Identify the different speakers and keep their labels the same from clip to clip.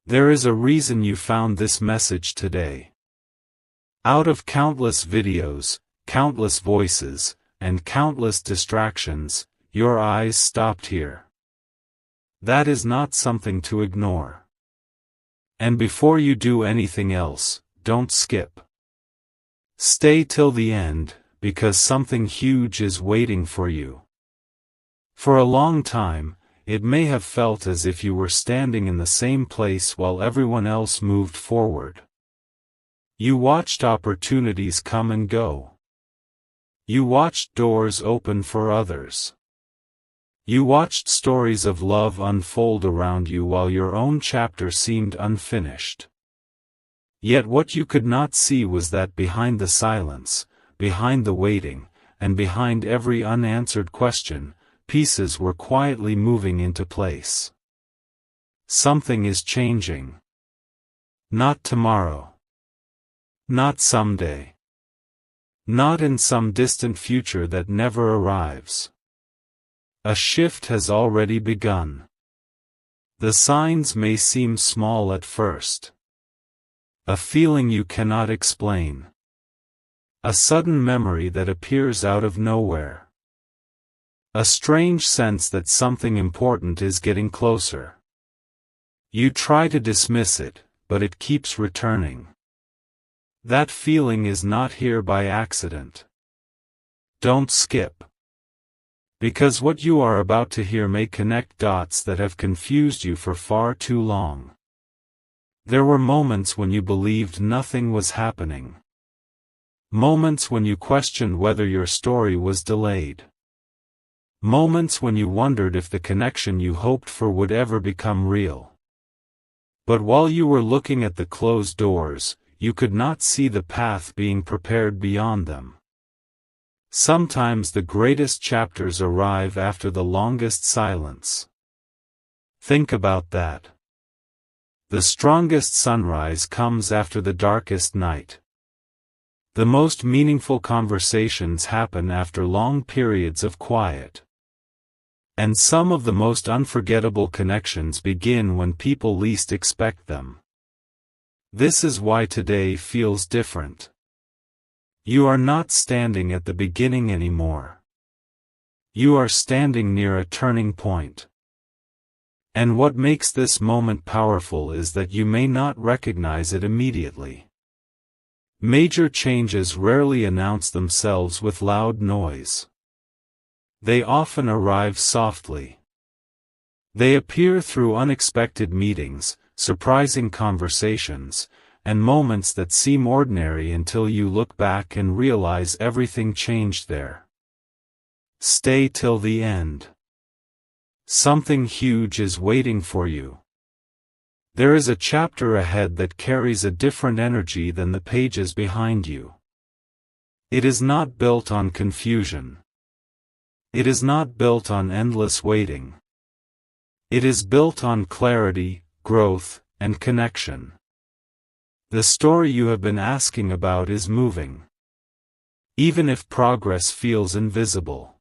Speaker 1: There is a reason you found this message today. Out of countless videos, countless voices, and countless distractions, your eyes stopped here. That is not something to ignore. And before you do anything else, don't skip. Stay till the end, because something huge is waiting for you. For a long time, it may have felt as if you were standing in the same place while everyone else moved forward. You watched opportunities come and go. You watched doors open for others. You watched stories of love unfold around you while your own chapter seemed unfinished. Yet what you could not see was that behind the silence, behind the waiting, and behind every unanswered question, pieces were quietly moving into place. Something is changing. Not tomorrow. Not someday. Not in some distant future that never arrives. A shift has already begun. The signs may seem small at first. A feeling you cannot explain. A sudden memory that appears out of nowhere. A strange sense that something important is getting closer. You try to dismiss it, but it keeps returning. That feeling is not here by accident. Don't skip. Because what you are about to hear may connect dots that have confused you for far too long. There were moments when you believed nothing was happening. Moments when you questioned whether your story was delayed. Moments when you wondered if the connection you hoped for would ever become real. But while you were looking at the closed doors, you could not see the path being prepared beyond them. Sometimes the greatest chapters arrive after the longest silence. Think about that. The strongest sunrise comes after the darkest night. The most meaningful conversations happen after long periods of quiet. And some of the most unforgettable connections begin when people least expect them. This is why today feels different. You are not standing at the beginning anymore. You are standing near a turning point. And what makes this moment powerful is that you may not recognize it immediately. Major changes rarely announce themselves with loud noise. They often arrive softly. They appear through unexpected meetings, surprising conversations, and moments that seem ordinary until you look back and realize everything changed there. Stay till the end. Something huge is waiting for you. There is a chapter ahead that carries a different energy than the pages behind you. It is not built on confusion. It is not built on endless waiting. It is built on clarity, growth, and connection. The story you have been asking about is moving. Even if progress feels invisible.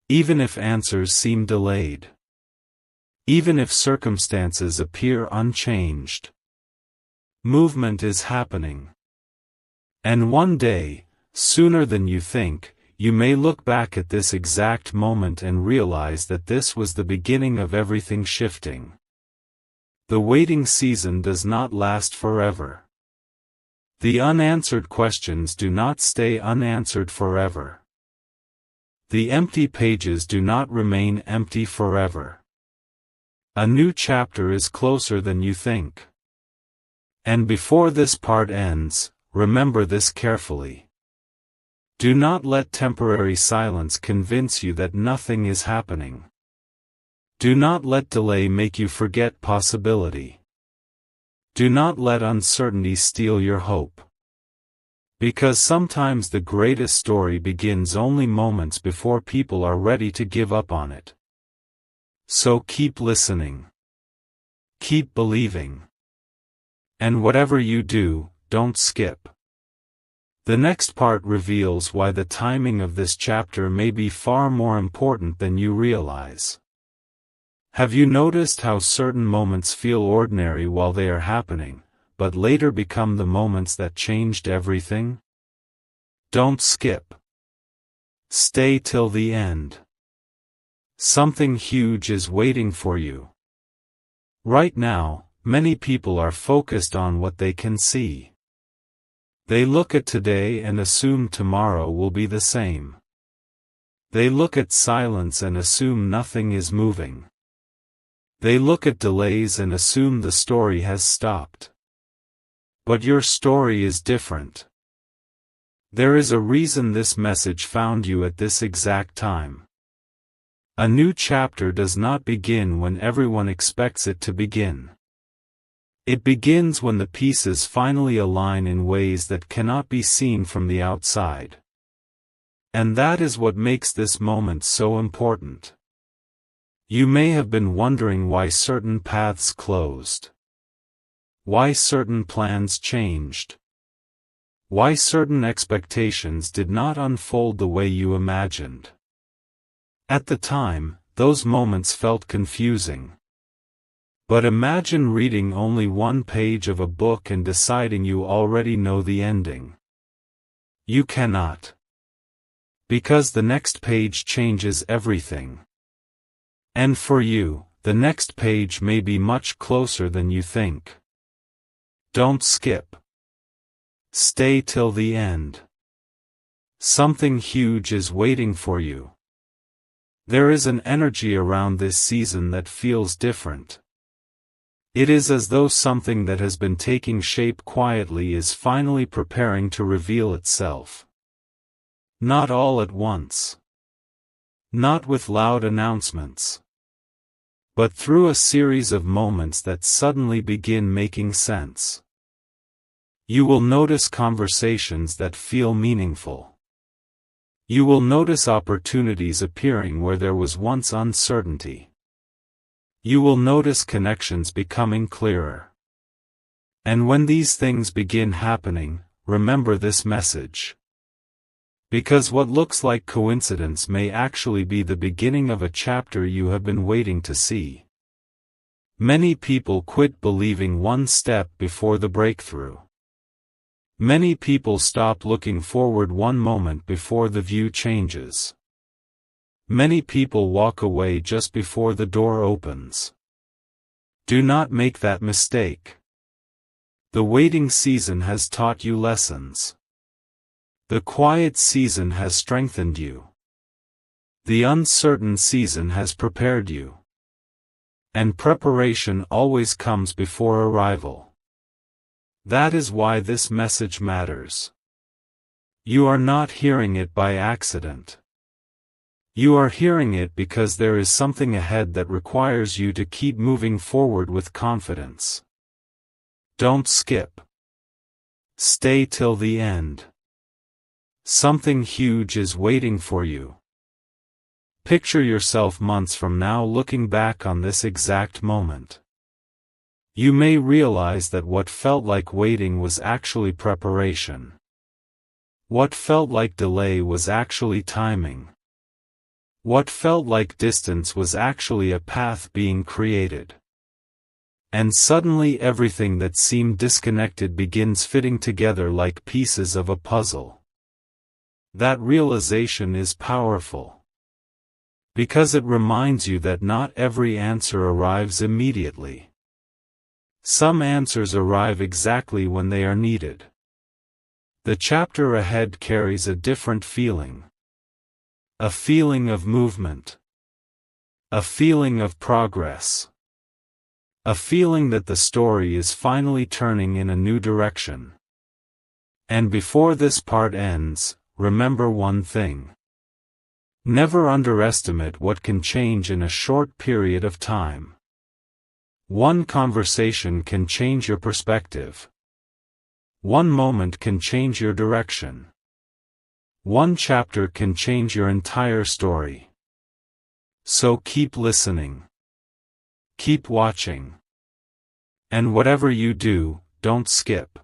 Speaker 1: Even if answers seem delayed. Even if circumstances appear unchanged. Movement is happening. And one day, sooner than you think, you may look back at this exact moment and realize that this was the beginning of everything shifting. The waiting season does not last forever. The unanswered questions do not stay unanswered forever. The empty pages do not remain empty forever. A new chapter is closer than you think. And before this part ends, remember this carefully. Do not let temporary silence convince you that nothing is happening. Do not let delay make you forget possibility. Do not let uncertainty steal your hope. Because sometimes the greatest story begins only moments before people are ready to give up on it. So keep listening. Keep believing. And whatever you do, don't skip. The next part reveals why the timing of this chapter may be far more important than you realize. Have you noticed how certain moments feel ordinary while they are happening, but later become the moments that changed everything? Don't skip. Stay till the end. Something huge is waiting for you. Right now, many people are focused on what they can see. They look at today and assume tomorrow will be the same. They look at silence and assume nothing is moving. They look at delays and assume the story has stopped. But your story is different. There is a reason this message found you at this exact time. A new chapter does not begin when everyone expects it to begin. It begins when the pieces finally align in ways that cannot be seen from the outside. And that is what makes this moment so important. You may have been wondering why certain paths closed. Why certain plans changed. Why certain expectations did not unfold the way you imagined. At the time, those moments felt confusing. But imagine reading only one page of a book and deciding you already know the ending. You cannot. Because the next page changes everything. And for you, the next page may be much closer than you think. Don't skip. Stay till the end. Something huge is waiting for you. There is an energy around this season that feels different. It is as though something that has been taking shape quietly is finally preparing to reveal itself. Not all at once. Not with loud announcements. But through a series of moments that suddenly begin making sense. You will notice conversations that feel meaningful. You will notice opportunities appearing where there was once uncertainty. You will notice connections becoming clearer. And when these things begin happening, remember this message. Because what looks like coincidence may actually be the beginning of a chapter you have been waiting to see. Many people quit believing one step before the breakthrough. Many people stop looking forward one moment before the view changes. Many people walk away just before the door opens. Do not make that mistake. The waiting season has taught you lessons. The quiet season has strengthened you. The uncertain season has prepared you. And preparation always comes before arrival. That is why this message matters. You are not hearing it by accident. You are hearing it because there is something ahead that requires you to keep moving forward with confidence. Don't skip. Stay till the end. Something huge is waiting for you. Picture yourself months from now looking back on this exact moment. You may realize that what felt like waiting was actually preparation. What felt like delay was actually timing. What felt like distance was actually a path being created. And suddenly everything that seemed disconnected begins fitting together like pieces of a puzzle. That realization is powerful. Because it reminds you that not every answer arrives immediately. Some answers arrive exactly when they are needed. The chapter ahead carries a different feeling. A feeling of movement. A feeling of progress. A feeling that the story is finally turning in a new direction. And before this part ends, remember one thing. Never underestimate what can change in a short period of time. One conversation can change your perspective. One moment can change your direction. One chapter can change your entire story. So keep listening. Keep watching. And whatever you do, don't skip.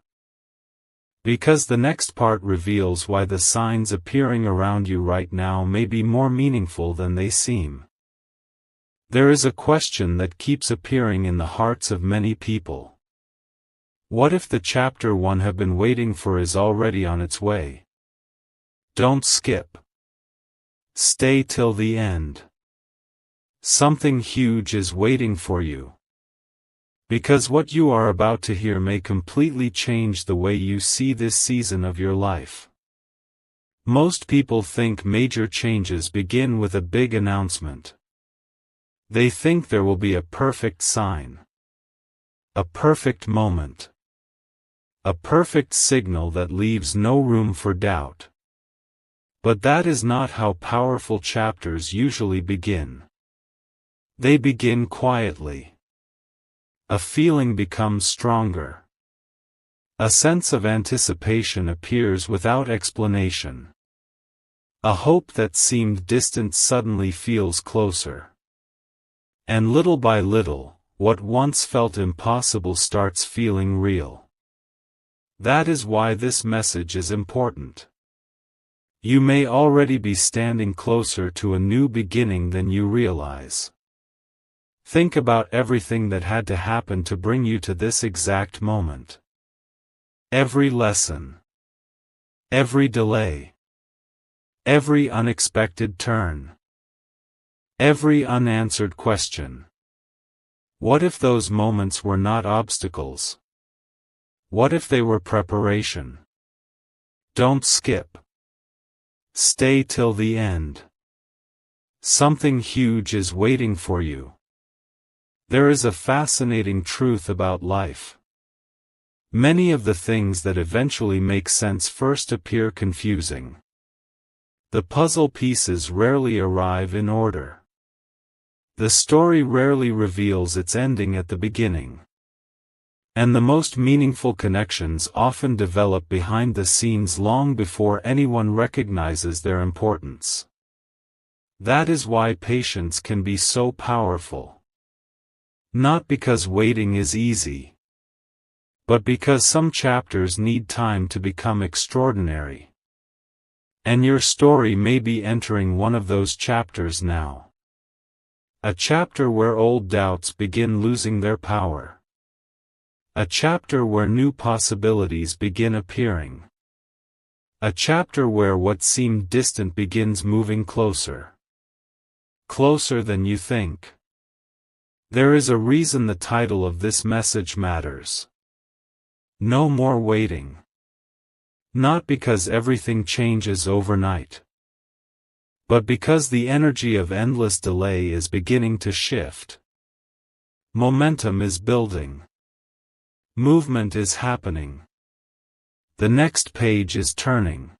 Speaker 1: Because the next part reveals why the signs appearing around you right now may be more meaningful than they seem. There is a question that keeps appearing in the hearts of many people. What if the chapter 1 have been waiting for is already on its way? Don't skip. Stay till the end. Something huge is waiting for you. Because what you are about to hear may completely change the way you see this season of your life. Most people think major changes begin with a big announcement. They think there will be a perfect sign. A perfect moment. A perfect signal that leaves no room for doubt. But that is not how powerful chapters usually begin. They begin quietly. A feeling becomes stronger. A sense of anticipation appears without explanation. A hope that seemed distant suddenly feels closer. And little by little, what once felt impossible starts feeling real. That is why this message is important. You may already be standing closer to a new beginning than you realize. Think about everything that had to happen to bring you to this exact moment. Every lesson. Every delay. Every unexpected turn. Every unanswered question. What if those moments were not obstacles? What if they were preparation? Don't skip. Stay till the end. Something huge is waiting for you. There is a fascinating truth about life. Many of the things that eventually make sense first appear confusing. The puzzle pieces rarely arrive in order. The story rarely reveals its ending at the beginning. And the most meaningful connections often develop behind the scenes long before anyone recognizes their importance. That is why patience can be so powerful. Not because waiting is easy, but because some chapters need time to become extraordinary. And your story may be entering one of those chapters now. A chapter where old doubts begin losing their power. A chapter where new possibilities begin appearing. A chapter where what seemed distant begins moving closer. Closer than you think. There is a reason the title of this message matters. No more waiting. Not because everything changes overnight, but because the energy of endless delay is beginning to shift. Momentum is building. Movement is happening. The next page is turning.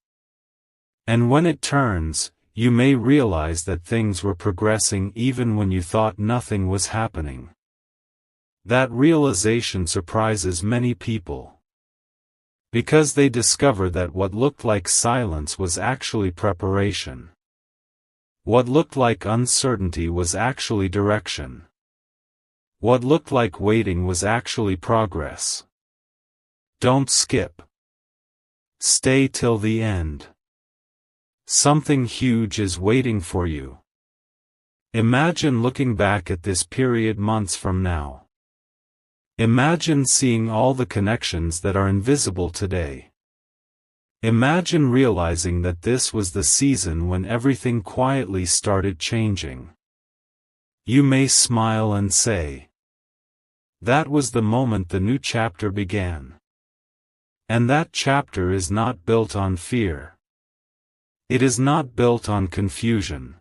Speaker 1: And when it turns, you may realize that things were progressing even when you thought nothing was happening. That realization surprises many people. Because they discover that what looked like silence was actually preparation. What looked like uncertainty was actually direction. What looked like waiting was actually progress. Don't skip. Stay till the end. Something huge is waiting for you. Imagine looking back at this period months from now. Imagine seeing all the connections that are invisible today. Imagine realizing that this was the season when everything quietly started changing. You may smile and say, that was the moment the new chapter began. And that chapter is not built on fear. It is not built on confusion.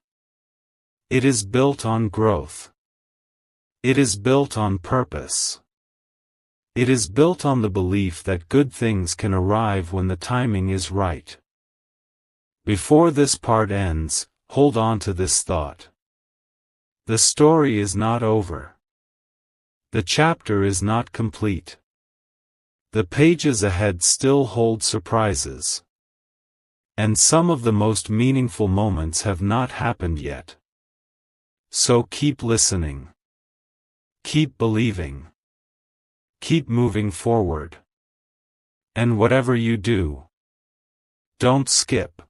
Speaker 1: It is built on growth. It is built on purpose. It is built on the belief that good things can arrive when the timing is right. Before this part ends, hold on to this thought. The story is not over. The chapter is not complete. The pages ahead still hold surprises. And some of the most meaningful moments have not happened yet. So keep listening. Keep believing. Keep moving forward. And whatever you do, don't skip.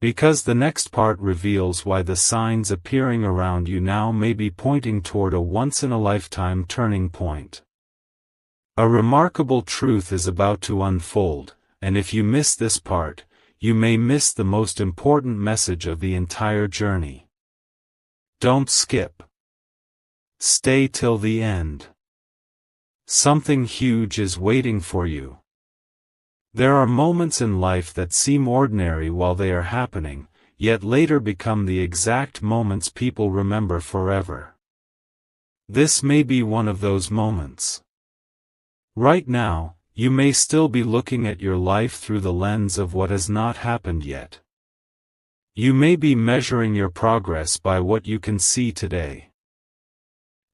Speaker 1: Because the next part reveals why the signs appearing around you now may be pointing toward a once-in-a-lifetime turning point. A remarkable truth is about to unfold, and if you miss this part, you may miss the most important message of the entire journey. Don't skip. Stay till the end. Something huge is waiting for you. There are moments in life that seem ordinary while they are happening, yet later become the exact moments people remember forever. This may be one of those moments. Right now, you may still be looking at your life through the lens of what has not happened yet. You may be measuring your progress by what you can see today.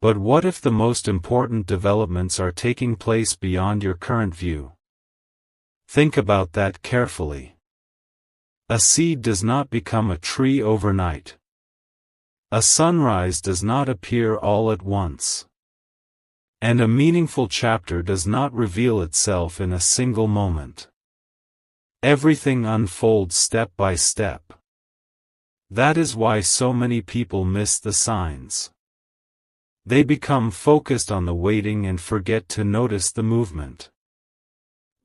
Speaker 1: But what if the most important developments are taking place beyond your current view? Think about that carefully. A seed does not become a tree overnight. A sunrise does not appear all at once. And a meaningful chapter does not reveal itself in a single moment. Everything unfolds step by step. That is why so many people miss the signs. They become focused on the waiting and forget to notice the movement.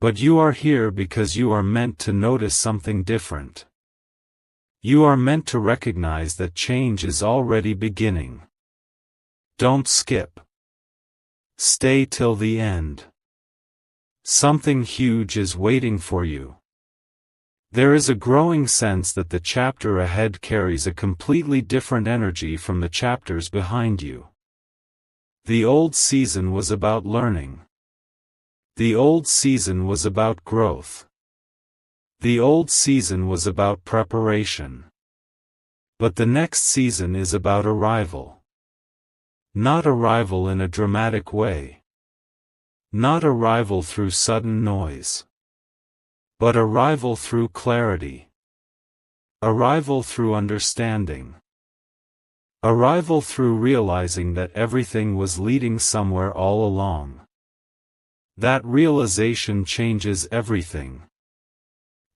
Speaker 1: But you are here because you are meant to notice something different. You are meant to recognize that change is already beginning. Don't skip. Stay till the end. Something huge is waiting for you. There is a growing sense that the chapter ahead carries a completely different energy from the chapters behind you. The old season was about learning. The old season was about growth. The old season was about preparation. But the next season is about arrival. Not arrival in a dramatic way. Not arrival through sudden noise. But arrival through clarity. Arrival through understanding. Arrival through realizing that everything was leading somewhere all along. That realization changes everything.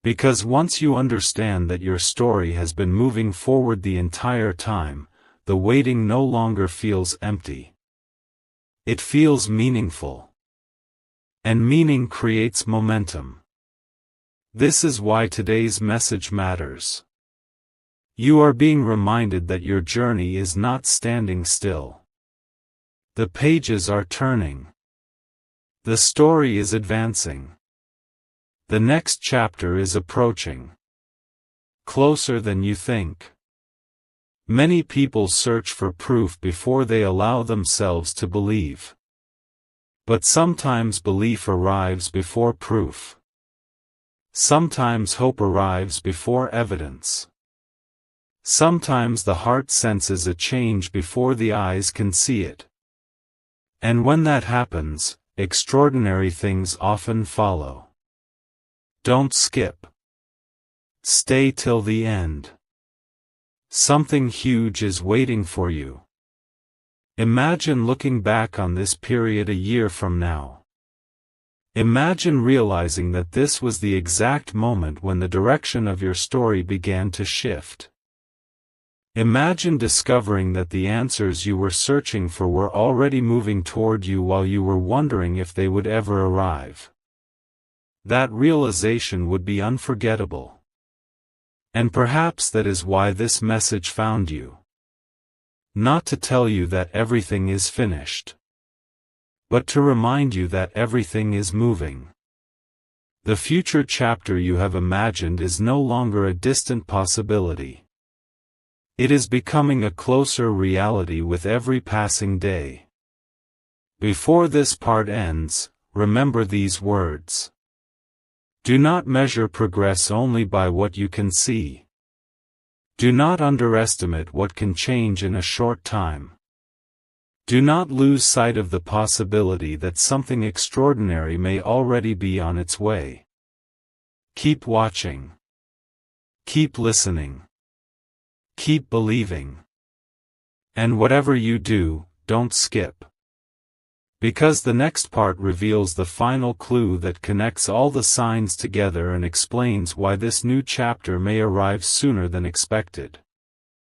Speaker 1: Because once you understand that your story has been moving forward the entire time, the waiting no longer feels empty. It feels meaningful. And meaning creates momentum. This is why today's message matters. You are being reminded that your journey is not standing still. The pages are turning. The story is advancing. The next chapter is approaching. Closer than you think. Many people search for proof before they allow themselves to believe. But sometimes belief arrives before proof. Sometimes hope arrives before evidence. Sometimes the heart senses a change before the eyes can see it. And when that happens, extraordinary things often follow. Don't skip. Stay till the end. Something huge is waiting for you. Imagine looking back on this period a year from now. Imagine realizing that this was the exact moment when the direction of your story began to shift. Imagine discovering that the answers you were searching for were already moving toward you while you were wondering if they would ever arrive. That realization would be unforgettable. And perhaps that is why this message found you. Not to tell you that everything is finished, but to remind you that everything is moving. The future chapter you have imagined is no longer a distant possibility. It is becoming a closer reality with every passing day. Before this part ends, remember these words. Do not measure progress only by what you can see. Do not underestimate what can change in a short time. Do not lose sight of the possibility that something extraordinary may already be on its way. Keep watching. Keep listening. Keep believing. And whatever you do, don't skip. Because the next part reveals the final clue that connects all the signs together and explains why this new chapter may arrive sooner than expected.